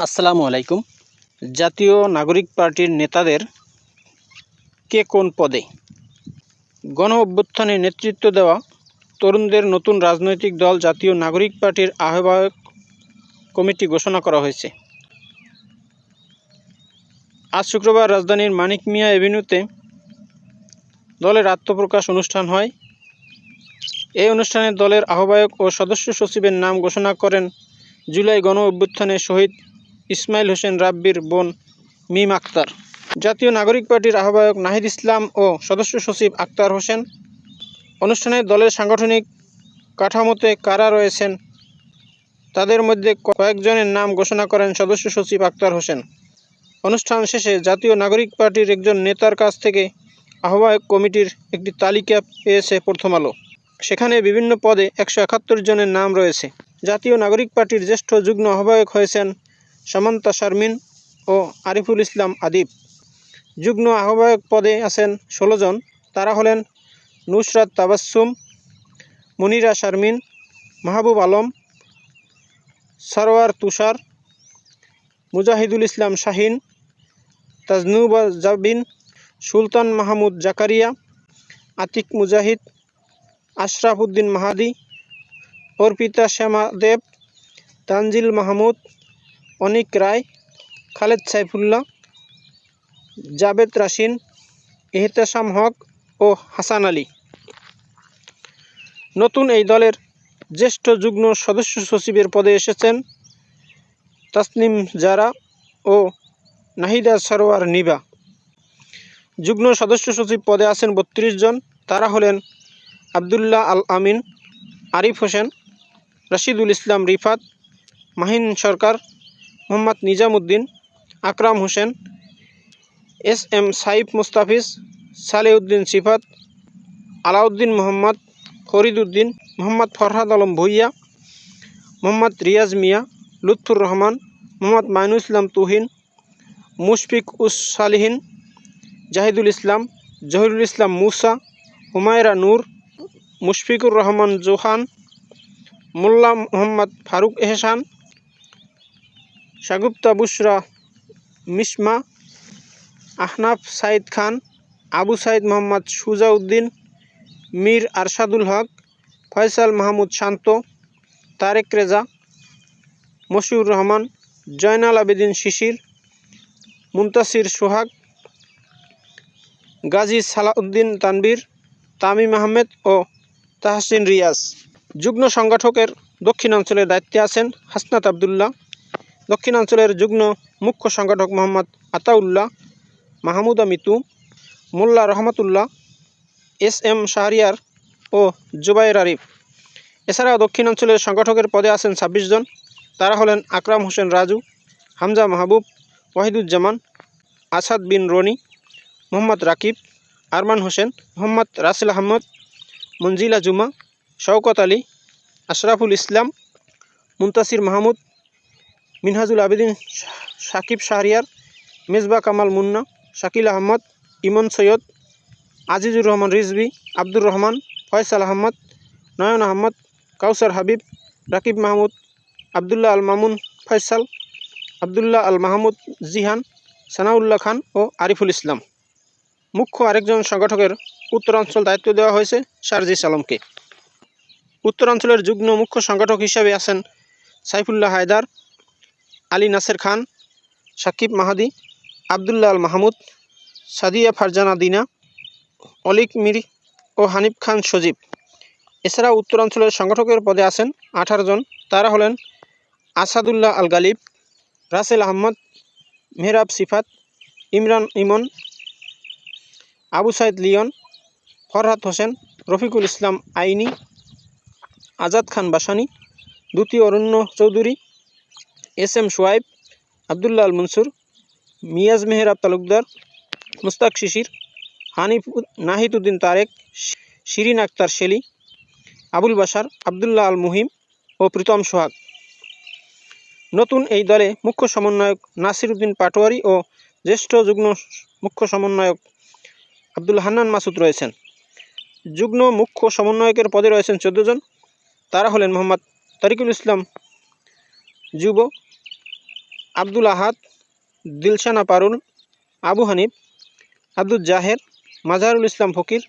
আসসালামু আলাইকুম। জাতীয় নাগরিক পার্টির নেতাদের কে কোন পদে? গণ অভ্যুত্থানে নেতৃত্ব দেওয়া তরুণদের নতুন রাজনৈতিক দল জাতীয় নাগরিক পার্টির আহ্বায়ক কমিটি ঘোষণা করা হয়েছে। আজ শুক্রবার রাজধানীর মানিক মিয়া এভিনিউতে দলের আত্মপ্রকাশ অনুষ্ঠান হয়। এই অনুষ্ঠানে দলের আহ্বায়ক ও সদস্য সচিবের নাম ঘোষণা করেন জুলাই গণ অভ্যুত্থানে শহীদ ইসমাইল হোসেন রাব্বির বোন মিম আক্তার। জাতীয় নাগরিক পার্টির আহ্বায়ক নাহিদ ইসলাম ও সদস্য সচিব আক্তার হোসেন। অনুষ্ঠানে দলের সাংগঠনিক কাঠামোতে কারা রয়েছেন তাদের মধ্যে কয়েকজনের নাম ঘোষণা করেন সদস্য সচিব আক্তার হোসেন। অনুষ্ঠান শেষে জাতীয় নাগরিক পার্টির একজন নেতার কাছ থেকে আহ্বায়ক কমিটির একটি তালিকা পেয়েছে প্রথম আলো। সেখানে বিভিন্ন পদে 171 জনের নাম রয়েছে। জাতীয় নাগরিক পার্টির জ্যেষ্ঠ যুগ্ম আহ্বায়ক হয়েছেন সামান্তা শারমিন ও আরিফুল ইসলাম আদিব। যুগ্ম আহ্বায়ক পদে আছেন 16 জন। তারা হলেন নুসরাত তাবাসসুম, মনিরা শারমিন, মাহবুব আলম, সরওয়ার তুষার, মুজাহিদুল ইসলাম শাহিন, তাজনুবা জাবিন, সুলতান মাহমুদ জাকারিয়া, আতিক মুজাহিদ, আশরাফ উদ্দিন মাহাদি, অর্পিতা শ্যামা দেব, তানজিল মাহমুদ, অনিক রায়, খালেদ সাইফুল্লাহ, জাবেদ রাশিন, এহতেশাম হক ও হাসান আলী। নতুন এই দলের জ্যেষ্ঠ যুগ্ম সদস্য সচিবের পদে এসেছেন তাসনিম জারা ও নাহিদা সরওয়ার নিভা। যুগ্ম সদস্য সচিব পদে আছেন 32 জন। তারা হলেন আবদুল্লাহ আল আমিন, আরিফ হোসেন, রশিদুল ইসলাম রিফাত, মাহিন সরকার, মোহাম্মদ নিজামুদ্দিন, আকরাম হোসেন, এস.এম. সাইফ মুস্তাফিজ, সালেউদ্দিন সিফাত, আলাউদ্দিন মোহাম্মদ, ফরিদ উদ্দিন, মোহাম্মদ ফরহাদ আলম ভুইয়া, মোহাম্মদ রিয়াজ মিয়া, লুৎফুর রহমান, মোহাম্মদ মাইনুল ইসলাম তুহিন, মুশফিক উস সালিহিন, জাহিদুল ইসলাম, জহিরুল ইসলাম মুসা, হুমায়রা নূর, মুশফিকুর রহমান জোহান, মোল্লা মোহাম্মদ ফারুক এহসান, শাগুপ্তা বুশরা মিসমা, আহনাফ সাইদ খান, আবু সাইদ মোহাম্মদ সুজাউদ্দিন, মীর আরশাদুল হক, ফয়সাল মাহমুদ শান্ত, তারেক রেজা, মশিউর রহমান, জয়নাল আবেদিন শিশির, মুনতাসির সোহাগ, গাজী সালাউদ্দিন তানবীর, তামিম আহমেদ ও তাহসিন রিয়াজ। যুগ্ম সংগঠকের দক্ষিণাঞ্চলের দায়িত্বে আছেন হাসনাত আবদুল্লাহ। দক্ষিণাঞ্চলের যুগ্ম মুখ্য সংগঠক মোহাম্মদ আতাউল্লাহ, মাহমুদা মিতু, মোল্লা রহমতুল্লাহ, এস.এম. শাহরিয়ার ও জুবায়ের আরিফ। এছাড়াও দক্ষিণাঞ্চলের সংগঠকের পদে আছেন 26 জন। তারা হলেন আকরাম হোসেন রাজু, হামজা মাহবুব, ওয়াহিদুজ্জামান, আসাদ বিন রনি, মোহাম্মদ রাকিব, আরমান হোসেন, মোহাম্মদ রাসেল আহমদ, মঞ্জিলা জুমা, শওকত আলী, আশরাফুল ইসলাম, মুনতাসির মাহমুদ, মিনহাজুল আবেদিন সাকিব শাহরিয়ার, মেজবা কামাল মুন্না, শাকিল আহমদ, ইমন সৈয়দ, আজিজুর রহমান রিজভী, আব্দুর রহমান, ফয়সাল আহমদ, নয়ন আহমদ, কাউসার হাবিব, রাকিব মাহমুদ, আবদুল্লাহ আল মামুন ফয়সাল, আবদুল্লাহ আল মাহমুদ জিহান, সানাউল্লাহ খান ও আরিফুল ইসলাম। মুখ্য আরেকজন সংগঠকের উত্তরাঞ্চল দায়িত্ব দেওয়া হয়েছে শারজিস আলমকে। উত্তরাঞ্চলের যুগ্ম মুখ্য সংগঠক হিসাবে আছেন সাইফুল্লাহ হায়দার, আলী নাসের খান, সাকিব মাহাদি, আবদুল্লাহ আল মাহমুদ, সাদিয়া ফারজানা দিনা, অলিক মির ও হানিফ খান সজীব। এছাড়া উত্তরাঞ্চলের সংগঠকের পদে আছেন 18 জন। তারা হলেন আসাদুল্লাহ আল গালিব, রাসেল আহমদ, মেহরাব সিফাত, ইমরান ইমন, আবু সাইদ লিয়ন, ফরহাদ হোসেন, রফিকুল ইসলাম আইনি, আজাদ খান বাসানি, দ্বিতীয় অরণ্য চৌধুরী, এস.এম. সোয়াইব, আবদুল্লাহ আল মনসুর, মিয়াজ মেহরাব তালুকদার, মুস্তাক শিশির, নাহিদ উদ্দিন তারেক, শিরিন আক্তার শেলি, আবুল বাশার, আবদুল্লাহ আল মুহিম ও প্রীতম সোহাগ। নতুন এই দলে মুখ্য সমন্বয়ক নাসির উদ্দিন পাটোয়ারি ও জ্যেষ্ঠ যুগ্ম মুখ্য সমন্বয়ক আব্দুল হান্নান মাসুদ রয়েছেন। যুগ্ম মুখ্য সমন্বয়কের পদে রয়েছেন 14 জন। তারা হলেন মোহাম্মদ তারিকুল ইসলাম যুব, আব্দুল আহাদ, দিলশানা পারুল, আবু হানিফ, আব্দুল জাহের, মাজারুল ইসলাম ফকির,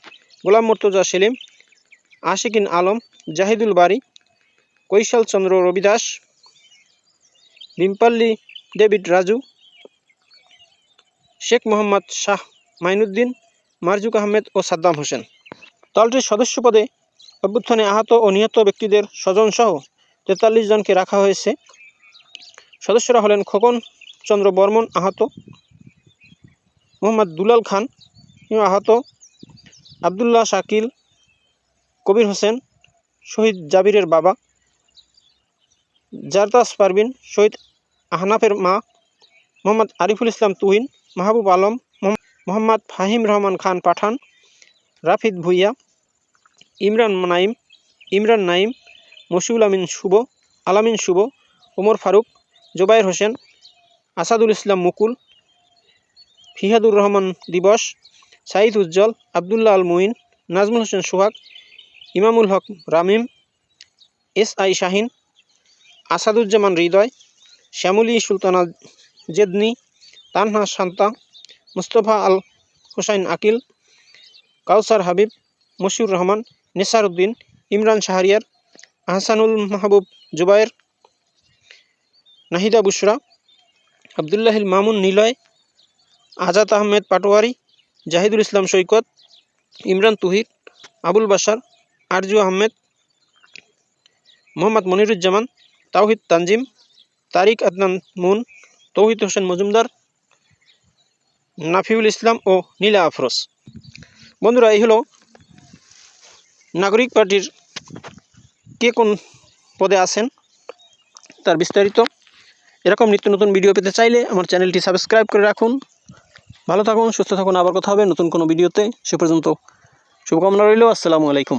গোলাম মুর্তজা সেলিম, আশিকিন আলম, জাহিদুল বারী, কৈশাল চন্দ্র রবিদাস, বিম্পাল্লি ডেভিড রাজু, শেখ মোহাম্মদ শাহ মাইনুদ্দিন, মারজুক আহমেদ ও সাদ্দাম হোসেন। দলটির সদস্য পদে অভ্যুত্থানে আহত ও নিহত ব্যক্তিদের স্বজনসহ 43 জনকে রাখা হয়েছে। সদস্যরা হলেন খোকন চন্দ্র বর্মন আহত, মোহাম্মদ দুলাল খান আহত, আবদুল্লাহ শাকিল, কবির হোসেন শহীদ জাবিরের বাবা, জারতাস পারভিন শহীদ আহনাফের মা, মোহাম্মদ আরিফুল ইসলাম তুহিন, মাহবুব আলম, মোহাম্মদ ফাহিম রহমান খান পাঠান, রাফিদ ভুইয়া, ইমরান নাইম, মশিউল আমিন শুভ, আলামিন শুভ, ওমর ফারুক, জোবায়ের হোসেন, আসাদুল ইসলাম মুকুল, ফিহাদুর রহমান দিবস, সাইদ উজ্জ্বল, আবদুল্লাহ আল মুইন, নাজমুল হোসেন সোহাগ, ইমামুল হক রামিম, SI শাহিন, আসাদুজ্জামান হৃদয়, শ্যামলী সুলতানা জেদনি, তানহা শান্তা, মুস্তফা আল হোসাইন আকিল, কাউসার হাবিব, মশিউর রহমান, নেসার উদ্দিন, ইমরান শাহরিয়ার, আহসানুল মাহবুব জুবায়ের, নাহিদা বুশরা, আবদুল্লাহিল মামুন নিলয়, আজাদ আহমেদ পাটোয়ারি, জাহিদুল ইসলাম সৈকত, ইমরান তুহির, আবুল বাশার, আরজু আহমেদ, মোহাম্মদ মনিরুজ্জামান, তাওহিদ তানজিম, তারিক আদনান মুন, তৌহিদ হোসেন মজুমদার, নাফিউল ইসলাম ও নীলা আফরোজ। বন্ধুরা, এই হলো নাগরিক পার্টির কে কোন পদে আছেন তার বিস্তারিত। এরকম নিত্য নতুন ভিডিও পেতে চাইলে আমার চ্যানেলটি সাবস্ক্রাইব করে রাখুন। ভালো থাকুন, সুস্থ থাকুন, আবার কথা হবে নতুন কোনো ভিডিওতে। সে পর্যন্ত শুভকামনা রইল। আসসালামু আলাইকুম।